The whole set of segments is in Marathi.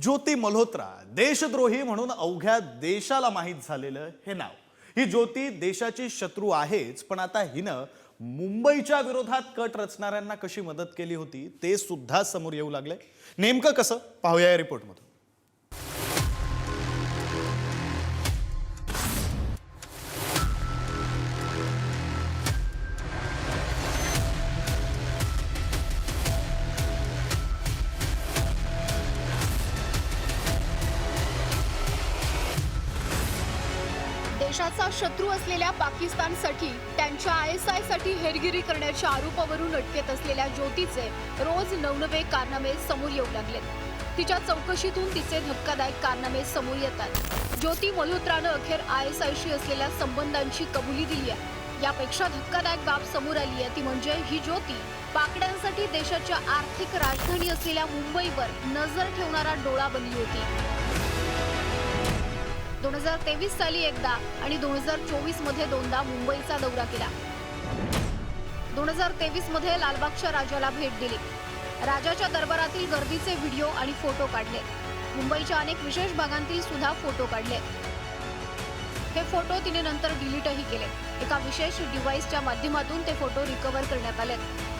ज्योती मल्होत्रा देशद्रोही म्हणून अवघ्या देशाला माहीत झालेलं हे नाव। ही ज्योती देशाची शत्रू आहेच, पण आता हिनं मुंबईच्या विरोधात कट रचणाऱ्यांना कशी मदत केली होती ते सुद्धा समोर येऊ लागले। नेमकं कसं पाहूया या रिपोर्टमध्ये। देशाचा शत्रू असलेल्या पाकिस्तानसाठी त्यांच्या ISI साठी हेरगिरी करण्याच्या आरोपावरून अटकेत असलेल्या ज्योतीचे रोज नवनवे कारनामे समोर येऊ लागले। तिच्या चौकशीतून तिचे धक्कादायक कारनामे समोर येतात। ज्योती मल्होत्रानं अखेर ISIशी असलेल्या संबंधांची कबुली दिली आहे। यापेक्षा धक्कादायक बाब समोर आली आहे ती म्हणजे ही ज्योती पाकड्यांसाठी देशाच्या आर्थिक राजधानी असलेल्या मुंबईवर नजर ठेवणारा डोळा बनली होती। 2023 साली एकदा आणि 2024 मध्ये दोनदा मुंबईचा दौरा केला। 2023 मध्ये लालबागच्या राजाला भेट दिली। राजाच्या दरबारातील गर्दीचे व्हिडिओ आणि फोटो काढले। मुंबईच्या अनेक विशेष भागांतील सुद्धा फोटो काढले। हे फोटो तिने नंतर डिलीटही केले। एका विशेष डिव्हाइसच्या माध्यमातून ते फोटो रिकव्हर करण्यात आले।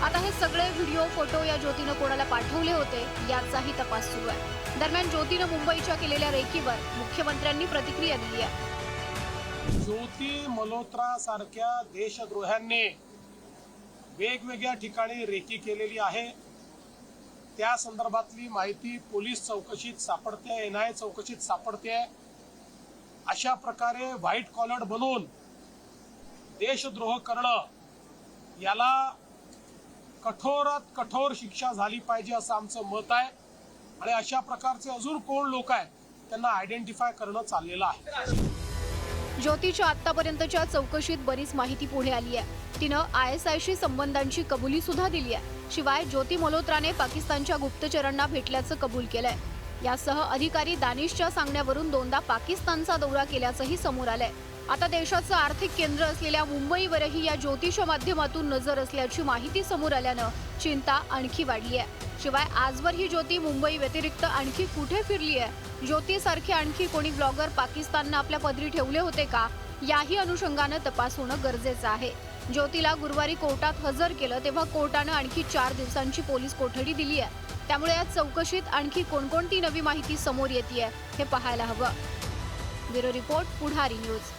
आता हे सगळे व्हिडिओ फोटो या ज्योतीने कोणाला पाठवले होते याचाही तपास सुरू आहे। दरम्यान ज्योतीने मुंबईच्या केलेल्या रेकीवर मुख्यमंत्र्यांनी प्रतिक्रिया दिली आहे। ज्योती मल्होत्रा सारख्या देशद्रोह्यांनी वेगवेगळ्या ठिकाणी रेकी केलेली आहे। त्या संदर्भातली माहिती पोलीस चौकशीत सापडते, NIA चौकशीत सापडते। अशा प्रकारे व्हाईट कॉलर बनवून देशद्रोह करणं याला कठोरात कठोर शिक्षा झाली पाहिजे असं आमचं मत आहे। आणि अशा प्रकारचे अजून कोण लोक आहेत त्यांना आयडेंटिफाय करणं चाललेलं आहे। ज्योतीच्या आतापर्यंतच्या चौकशीत बरीच माहिती पुढे आली आहे। तिनं ISIशी संबंधांची कबुली सुद्धा दिली आहे। शिवाय ज्योती मल्होत्राने पाकिस्तानच्या गुप्तचरांना भेटल्याचं कबूल केलंय। यासह अधिकारी दानिशच्या सांगण्यावरून दोनदा पाकिस्तानचा दौरा केल्याचंही समोर आलंय। आता देशाचं आर्थिक केंद्र असलेल्या मुंबईवरही या ज्योतीच्या माध्यमातून नजर असल्याची माहिती समोर आल्यानं चिंता आणखी वाढली आहे। शिवाय आजवर ही ज्योती मुंबई व्यतिरिक्त आणखी कुठे फिरली आहे? ज्योतीसारखे आणखी कोणी ब्लॉगर पाकिस्ताननं आपल्या पदरी ठेवले होते का? याही अनुषंगानं तपास होणं गरजेचं आहे। ज्योतीला गुरुवारी कोर्टात हजर केलं तेव्हा कोर्टानं आणखी 4 दिवसांची पोलीस कोठडी दिली आहे। त्यामुळे या चौकशीत आणखी कोणकोणती नवी माहिती समोर येतेय हे पाहायला हवं। ब्युरो रिपोर्ट, पुढारी न्यूज।